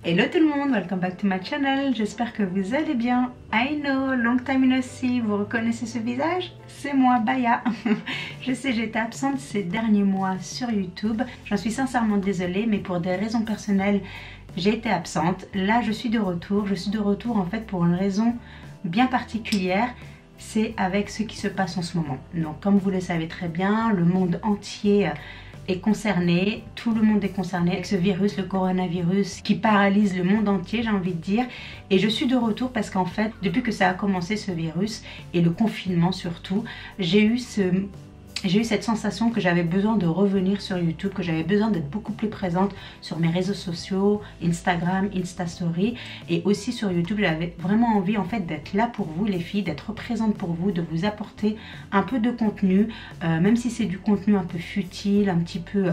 Hello tout le monde, welcome back to my channel, j'espère que vous allez bien. I know, long time no see, vous reconnaissez ce visage? C'est moi, Baya. Je sais, j'étais absente ces derniers mois sur YouTube, j'en suis sincèrement désolée, mais pour des raisons personnelles, j'ai été absente. Là, je suis de retour en fait pour une raison bien particulière. C'est avec ce qui se passe en ce moment. Donc comme vous le savez très bien, le monde entier est concerné, tout le monde est concerné avec ce virus, le coronavirus qui paralyse le monde entier, j'ai envie de dire. Et je suis de retour parce qu'en fait, depuis que ça a commencé ce virus et le confinement surtout, j'ai eu cette sensation que j'avais besoin de revenir sur YouTube, que j'avais besoin d'être beaucoup plus présente sur mes réseaux sociaux, Instagram, Instastory, et aussi sur YouTube. J'avais vraiment envie en fait d'être là pour vous les filles, d'être présente pour vous, de vous apporter un peu de contenu, même si c'est du contenu un peu futile, un petit peu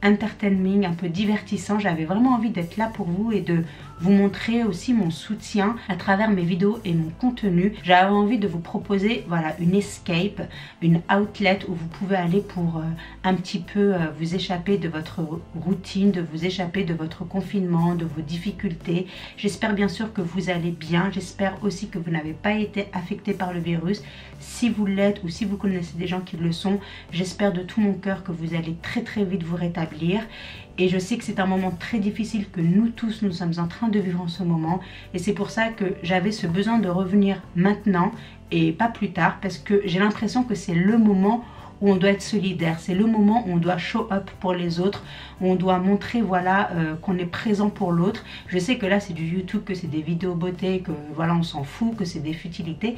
entertaining, un peu divertissant. J'avais vraiment envie d'être là pour vous et de vous montrer aussi mon soutien à travers mes vidéos et mon contenu. J'avais envie de vous proposer voilà une escape, une outlet où vous pouvez aller pour un petit peu vous échapper de votre routine, de vous échapper de votre confinement, de vos difficultés. J'espère bien sûr que vous allez bien, j'espère aussi que vous n'avez pas été affecté par le virus. Si vous l'êtes ou si vous connaissez des gens qui le sont, j'espère de tout mon cœur que vous allez très vite vous rétablir. Et je sais que c'est un moment très difficile que nous tous, nous sommes en train de vivre en ce moment. Et c'est pour ça que j'avais ce besoin de revenir maintenant et pas plus tard. Parce que j'ai l'impression que c'est le moment où on doit être solidaire. C'est le moment où on doit show up pour les autres. Où on doit montrer voilà, qu'on est présent pour l'autre. Je sais que là c'est du YouTube, que c'est des vidéos beauté, que voilà on s'en fout, que c'est des futilités.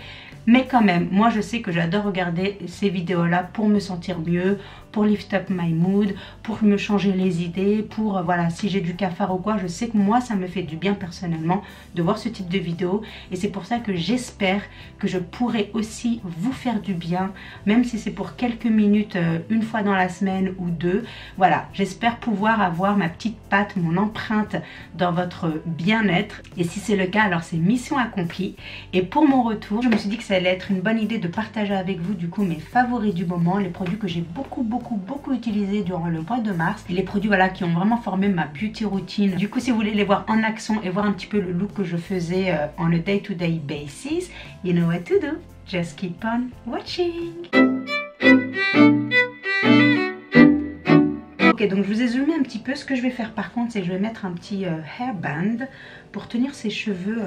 Mais quand même, moi je sais que j'adore regarder ces vidéos-là pour me sentir mieux, pour lift up my mood, pour me changer les idées, pour voilà, si j'ai du cafard ou quoi, je sais que moi ça me fait du bien personnellement de voir ce type de vidéos. Et c'est pour ça que j'espère que je pourrai aussi vous faire du bien, même si c'est pour quelques minutes, une fois dans la semaine ou deux. Voilà, j'espère pouvoir avoir ma petite patte, mon empreinte dans votre bien-être. Et si c'est le cas, alors c'est mission accomplie. Et pour mon retour, je me suis dit que ça allait être une bonne idée de partager avec vous du coup mes favoris du moment, les produits que j'ai beaucoup utilisés durant le mois de mars, et les produits voilà qui ont vraiment formé ma beauty routine. Du coup, si vous voulez les voir en action et voir un petit peu le look que je faisais on a day-to-day basis, you know what to do, just keep on watching. Ok, donc je vous ai zoomé un petit peu. Ce que je vais faire par contre, c'est que je vais mettre un petit hairband pour tenir ces cheveux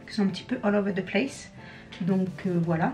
qui sont un petit peu all over the place. Donc voilà.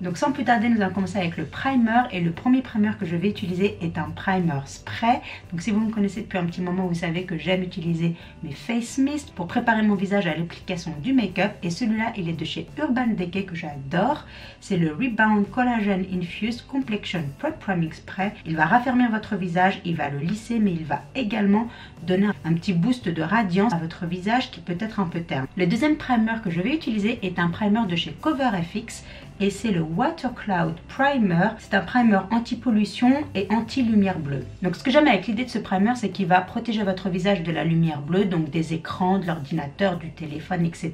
Donc sans plus tarder, nous allons commencer avec le primer. Et le premier primer que je vais utiliser est un primer spray. Donc si vous me connaissez depuis un petit moment, vous savez que j'aime utiliser mes face mist pour préparer mon visage à l'application du make-up. Et celui-là, il est de chez Urban Decay que j'adore. C'est le Rebound Collagen Infused Complexion Priming Spray. Il va raffermir votre visage, il va le lisser, mais il va également donner un petit boost de radiance à votre visage qui peut être un peu terne. Le deuxième primer que je vais utiliser est un primer de chez CoverFX. Et c'est le Water Cloud Primer. C'est un primer anti-pollution et anti-lumière bleue. Donc ce que j'aime avec l'idée de ce primer, c'est qu'il va protéger votre visage de la lumière bleue, donc des écrans, de l'ordinateur, du téléphone, etc.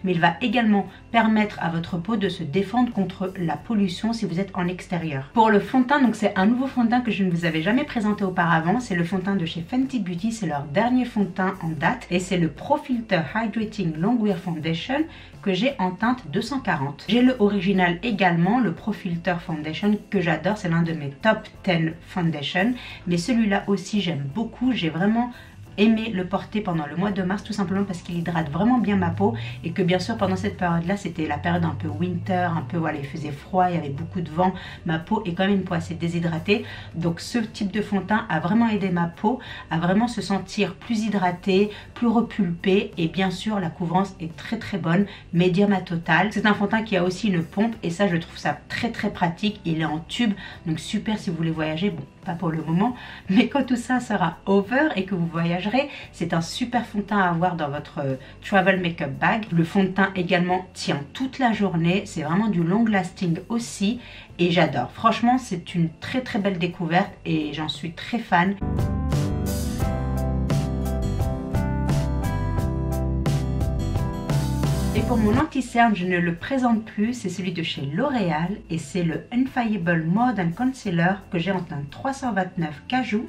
Mais il va également permettre à votre peau de se défendre contre la pollution si vous êtes en extérieur. Pour le fond de teint, donc c'est un nouveau fond de teint que je ne vous avais jamais présenté auparavant. C'est le fond de teint de chez Fenty Beauty. C'est leur dernier fond de teint en date. Et c'est le Pro Filter Hydrating Longwear Foundation que j'ai en teinte 240. J'ai le original également, le Pro Filter Foundation que j'adore, c'est l'un de mes top 10 foundation, mais celui-là aussi j'aime beaucoup. J'ai vraiment aimé le porter pendant le mois de mars, tout simplement parce qu'il hydrate vraiment bien ma peau, et que bien sûr pendant cette période là c'était la période un peu winter, un peu voilà, il faisait froid, il y avait beaucoup de vent, ma peau est quand même une peau assez déshydratée, donc ce type de fond de teint a vraiment aidé ma peau à vraiment se sentir plus hydratée, plus repulpée, et bien sûr la couvrance est très bonne, médium à total. C'est un fond de teint qui a aussi une pompe, et ça je trouve ça très pratique. Il est en tube, donc super si vous voulez voyager, bon pas pour le moment, mais quand tout ça sera over et que vous voyagerez, c'est un super fond de teint à avoir dans votre travel makeup bag. Le fond de teint également tient toute la journée, c'est vraiment du long lasting aussi, et j'adore. Franchement, c'est une très belle découverte et j'en suis très fan. Et pour mon anti-cerne, je ne le présente plus, c'est celui de chez L'Oréal et c'est le Infallible Modern Concealer que j'ai en teinte 329 Cajou.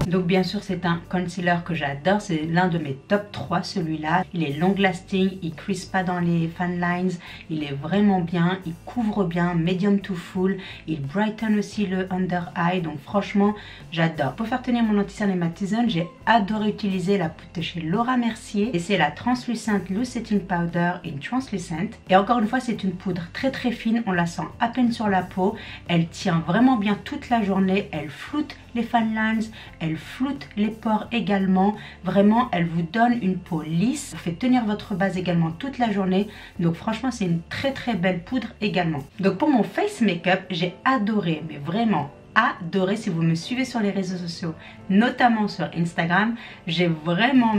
Donc bien sûr c'est un concealer que j'adore, c'est l'un de mes top 3 celui-là. Il est long lasting, il crease pas dans les fan lines, il est vraiment bien, il couvre bien, medium to full, il brighten aussi le under eye, donc franchement j'adore. Pour faire tenir mon anti-cerne et ma T-zone, j'ai adoré utiliser la poudre de chez Laura Mercier et c'est la Translucent Loose Setting Powder in Translucent. Et encore une fois c'est une poudre très fine, on la sent à peine sur la peau, elle tient vraiment bien toute la journée, elle floute les fan lines, elle floute les pores également, vraiment elle vous donne une peau lisse, vous fait tenir votre base également toute la journée, donc franchement c'est une très belle poudre également. Donc pour mon face make-up, j'ai adoré, mais vraiment adoré. Si vous me suivez sur les réseaux sociaux, notamment sur Instagram, j'ai vraiment,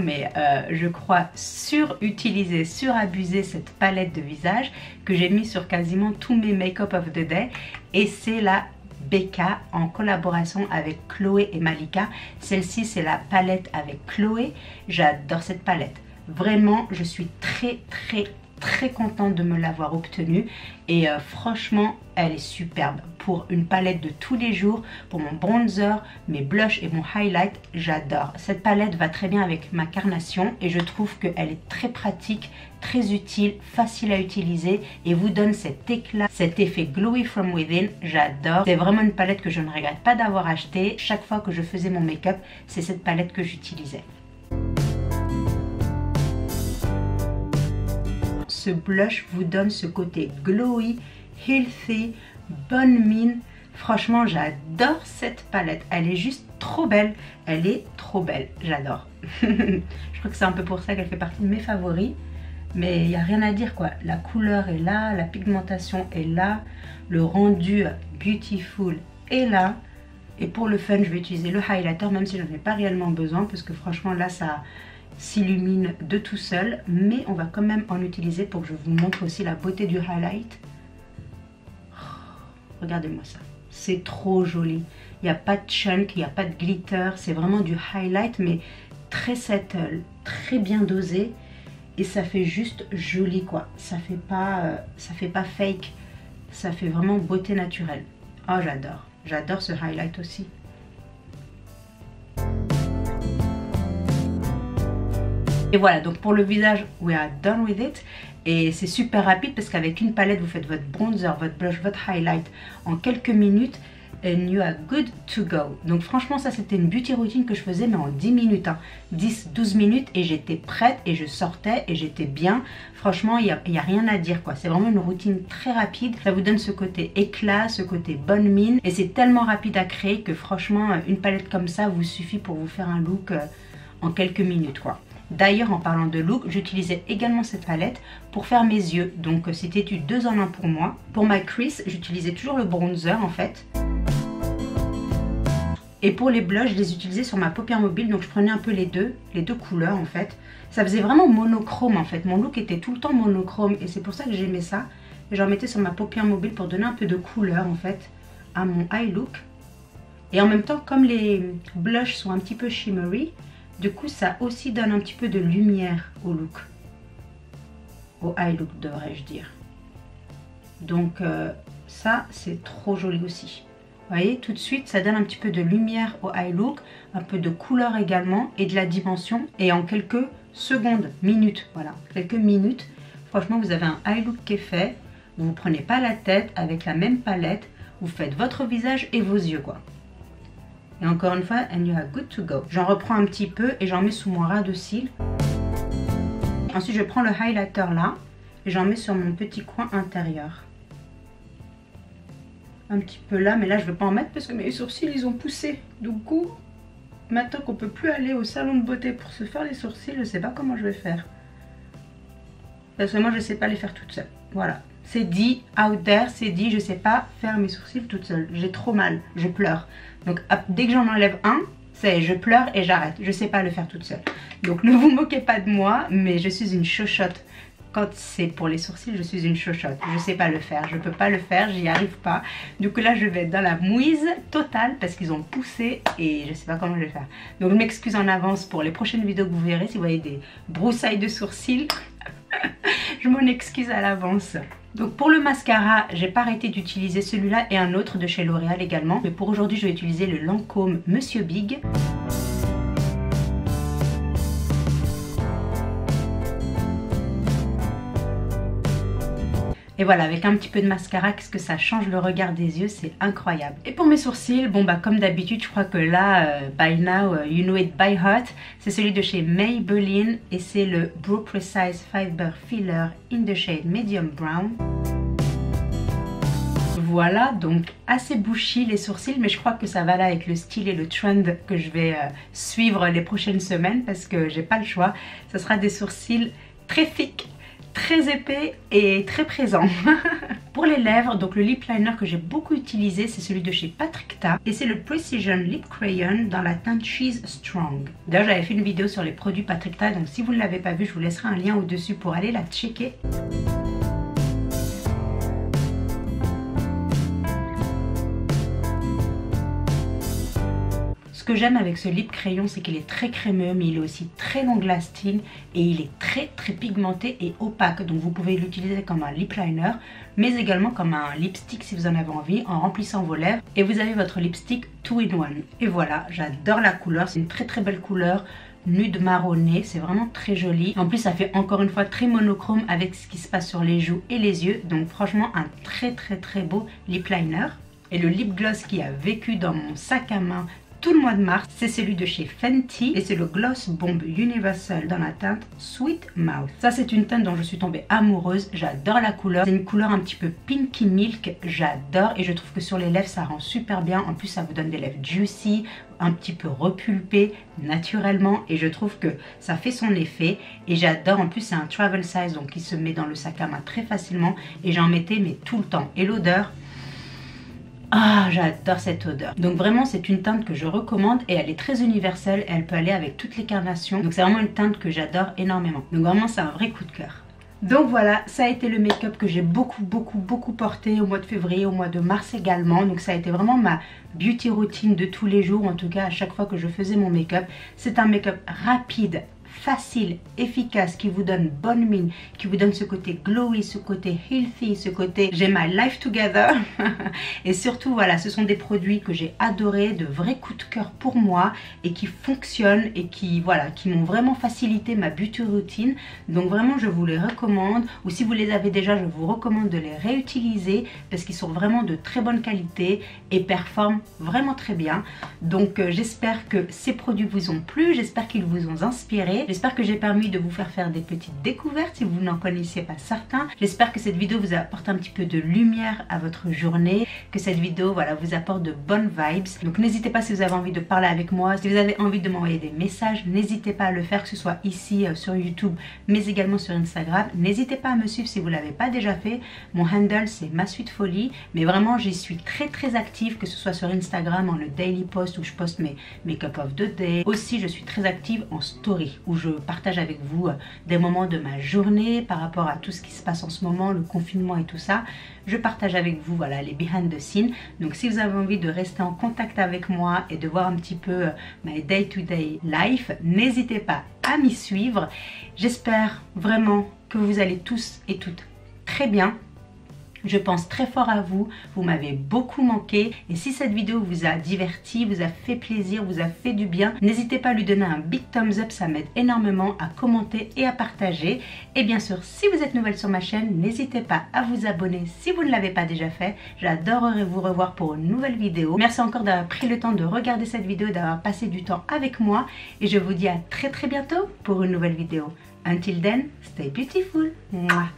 je crois, surutilisé, surabusé cette palette de visage que j'ai mis sur quasiment tous mes make-up of the day, et c'est la Becca en collaboration avec Chloé et Malika. Celle-ci c'est la palette avec Chloé. J'adore cette palette, vraiment je suis très contente de me l'avoir obtenue et franchement elle est superbe pour une palette de tous les jours, pour mon bronzer, mes blushs et mon highlight. J'adore, cette palette va très bien avec ma carnation et je trouve qu'elle est très pratique, très utile, facile à utiliser et vous donne cet éclat, cet effet glowy from within. J'adore, c'est vraiment une palette que je ne regrette pas d'avoir acheté. Chaque fois que je faisais mon make-up, c'est cette palette que j'utilisais. Ce blush vous donne ce côté glowy, healthy, bonne mine. Franchement j'adore cette palette, elle est juste trop belle, elle est trop belle, j'adore. Je crois que c'est un peu pour ça qu'elle fait partie de mes favoris, mais il n'y a rien à dire quoi. La couleur est là, la pigmentation est là, le rendu beautiful est là. Et pour le fun je vais utiliser le highlighter, même si j'en ai pas réellement besoin, parce que franchement là ça s'illumine de tout seul, mais on va quand même en utiliser pour que je vous montre aussi la beauté du highlight. Regardez-moi ça, c'est trop joli, il n'y a pas de chunk, il n'y a pas de glitter, c'est vraiment du highlight mais très subtle, très bien dosé et ça fait juste joli quoi, ça fait pas fake, ça fait vraiment beauté naturelle. Oh j'adore ce highlight aussi. Et voilà, donc pour le visage, we are done with it. Et c'est super rapide parce qu'avec une palette, vous faites votre bronzer, votre blush, votre highlight en quelques minutes. And you are good to go. Donc franchement, ça c'était une beauty routine que je faisais mais en 10 minutes. 10-12 minutes et j'étais prête et je sortais et j'étais bien. Franchement, il n'y a rien à dire quoi. C'est vraiment une routine très rapide. Ça vous donne ce côté éclat, ce côté bonne mine. Et c'est tellement rapide à créer que franchement, une palette comme ça vous suffit pour vous faire un look en quelques minutes quoi. D'ailleurs en parlant de look, j'utilisais également cette palette pour faire mes yeux, donc c'était du 2 en 1 pour moi. Pour ma crease, j'utilisais toujours le bronzer en fait. Et pour les blushs, je les utilisais sur ma paupière mobile, donc je prenais un peu les deux couleurs en fait. Ça faisait vraiment monochrome en fait, mon look était tout le temps monochrome et c'est pour ça que j'aimais ça. J'en mettais sur ma paupière mobile pour donner un peu de couleur en fait à mon eye look. Et en même temps, comme les blushs sont un petit peu shimmery, du coup, ça aussi donne un petit peu de lumière au look. Au eye look, devrais-je dire. Donc, ça, c'est trop joli aussi. Vous voyez, tout de suite, ça donne un petit peu de lumière au eye look, un peu de couleur également et de la dimension. Et en quelques secondes, minutes, voilà, quelques minutes, franchement, vous avez un eye look qui est fait. Vous ne prenez pas la tête avec la même palette. Vous faites votre visage et vos yeux, quoi. Et encore une fois, and you are good to go. J'en reprends un petit peu et j'en mets sous mon ras de cils. Ensuite, je prends le highlighter là et j'en mets sur mon petit coin intérieur. Un petit peu là, mais là, je ne vais pas en mettre parce que mes sourcils, ils ont poussé. Du coup, maintenant qu'on ne peut plus aller au salon de beauté pour se faire les sourcils, je ne sais pas comment je vais faire. Parce que moi, je ne sais pas les faire toute seule. Voilà. C'est dit, out there, c'est dit, je ne sais pas faire mes sourcils toute seule. J'ai trop mal, je pleure. Donc dès que j'en enlève un, c'est je pleure et j'arrête. Je ne sais pas le faire toute seule. Donc ne vous moquez pas de moi, mais je suis une chochotte. Quand c'est pour les sourcils, je suis une chochotte. Je ne sais pas le faire, je ne peux pas le faire, j'y arrive pas. Du coup là, je vais être dans la mouise totale parce qu'ils ont poussé et je ne sais pas comment je vais faire. Donc je m'excuse en avance pour les prochaines vidéos que vous verrez. Si vous voyez des broussailles de sourcils, je m'en excuse à l'avance. Donc pour le mascara, j'ai pas arrêté d'utiliser celui-là et un autre de chez L'Oréal également. Mais pour aujourd'hui, je vais utiliser le Lancôme Monsieur Big. Et voilà, avec un petit peu de mascara, qu'est-ce que ça change le regard des yeux, c'est incroyable. Et pour mes sourcils, bon bah comme d'habitude, je crois que là, by now, you know it by heart, c'est celui de chez Maybelline et c'est le Brow Precise Fiber Filler in the shade Medium Brown. Voilà, donc assez bushy les sourcils, mais je crois que ça va là avec le style et le trend que je vais suivre les prochaines semaines parce que j'ai pas le choix. Ce sera des sourcils très thick, très épais et très présents. Pour les lèvres, donc le lip liner que j'ai beaucoup utilisé, c'est celui de chez Patrickta et c'est le Precision Lip Crayon dans la teinte She's Strong. D'ailleurs, j'avais fait une vidéo sur les produits Patrickta, donc si vous ne l'avez pas vu, je vous laisserai un lien au-dessus pour aller la checker. Ce que j'aime avec ce lip crayon, c'est qu'il est très crémeux, mais il est aussi très long lasting et il est très pigmenté et opaque. Donc vous pouvez l'utiliser comme un lip liner, mais également comme un lipstick si vous en avez envie, en remplissant vos lèvres. Et vous avez votre lipstick 2-in-1. Et voilà, j'adore la couleur, c'est une très belle couleur. Nude marronné, c'est vraiment très joli. En plus ça fait encore une fois très monochrome avec ce qui se passe sur les joues et les yeux. Donc franchement un très beau lip liner. Et le lip gloss qui a vécu dans mon sac à main tout le mois de mars, c'est celui de chez Fenty et c'est le Gloss Bomb Universal dans la teinte Sweet Mouth. Ça c'est une teinte dont je suis tombée amoureuse, j'adore la couleur. C'est une couleur un petit peu pinky milk, j'adore et je trouve que sur les lèvres ça rend super bien. En plus ça vous donne des lèvres juicy, un petit peu repulpées naturellement et je trouve que ça fait son effet et j'adore. En plus c'est un travel size donc il se met dans le sac à main très facilement et j'en mettais mais tout le temps. Et l'odeur, ah, j'adore cette odeur. Donc vraiment c'est une teinte que je recommande et elle est très universelle, elle peut aller avec toutes les carnations. Donc c'est vraiment une teinte que j'adore énormément. Donc vraiment c'est un vrai coup de cœur. Donc voilà, ça a été le make-up que j'ai beaucoup porté au mois de février, au mois de mars également. Donc ça a été vraiment ma beauty routine de tous les jours, en tout cas à chaque fois que je faisais mon make-up. C'est un make-up rapide, facile, efficace, qui vous donne bonne mine, qui vous donne ce côté glowy, ce côté healthy, ce côté j'ai my life together. Et surtout voilà, ce sont des produits que j'ai adorés, de vrais coups de cœur pour moi et qui fonctionnent et qui voilà, qui m'ont vraiment facilité ma beauty routine. Donc vraiment je vous les recommande, ou si vous les avez déjà, je vous recommande de les réutiliser parce qu'ils sont vraiment de très bonne qualité et performent vraiment très bien. Donc j'espère que ces produits vous ont plu, j'espère qu'ils vous ont inspiré. J'espère que j'ai permis de vous faire des petites découvertes si vous n'en connaissiez pas certains. J'espère que cette vidéo vous apporte un petit peu de lumière à votre journée, que cette vidéo voilà, vous apporte de bonnes vibes. Donc n'hésitez pas si vous avez envie de parler avec moi, si vous avez envie de m'envoyer des messages, n'hésitez pas à le faire, que ce soit ici sur YouTube mais également sur Instagram. N'hésitez pas à me suivre si vous ne l'avez pas déjà fait. Mon handle c'est MaSweetFolie, mais vraiment j'y suis très active, que ce soit sur Instagram en le daily post où je poste mes make-up of the day. Aussi je suis très active en story où je partage avec vous des moments de ma journée par rapport à tout ce qui se passe en ce moment, le confinement et tout ça. Je partage avec vous voilà, les behind the scenes. Donc si vous avez envie de rester en contact avec moi et de voir un petit peu my day-to-day life, n'hésitez pas à m'y suivre. J'espère vraiment que vous allez tous et toutes très bien. Je pense très fort à vous, vous m'avez beaucoup manqué et si cette vidéo vous a diverti, vous a fait plaisir, vous a fait du bien, n'hésitez pas à lui donner un big thumbs up, ça m'aide énormément, à commenter et à partager. Et bien sûr, si vous êtes nouvelle sur ma chaîne, n'hésitez pas à vous abonner si vous ne l'avez pas déjà fait. J'adorerais vous revoir pour une nouvelle vidéo. Merci encore d'avoir pris le temps de regarder cette vidéo et d'avoir passé du temps avec moi et je vous dis à très bientôt pour une nouvelle vidéo. Until then, stay beautiful. Mouah.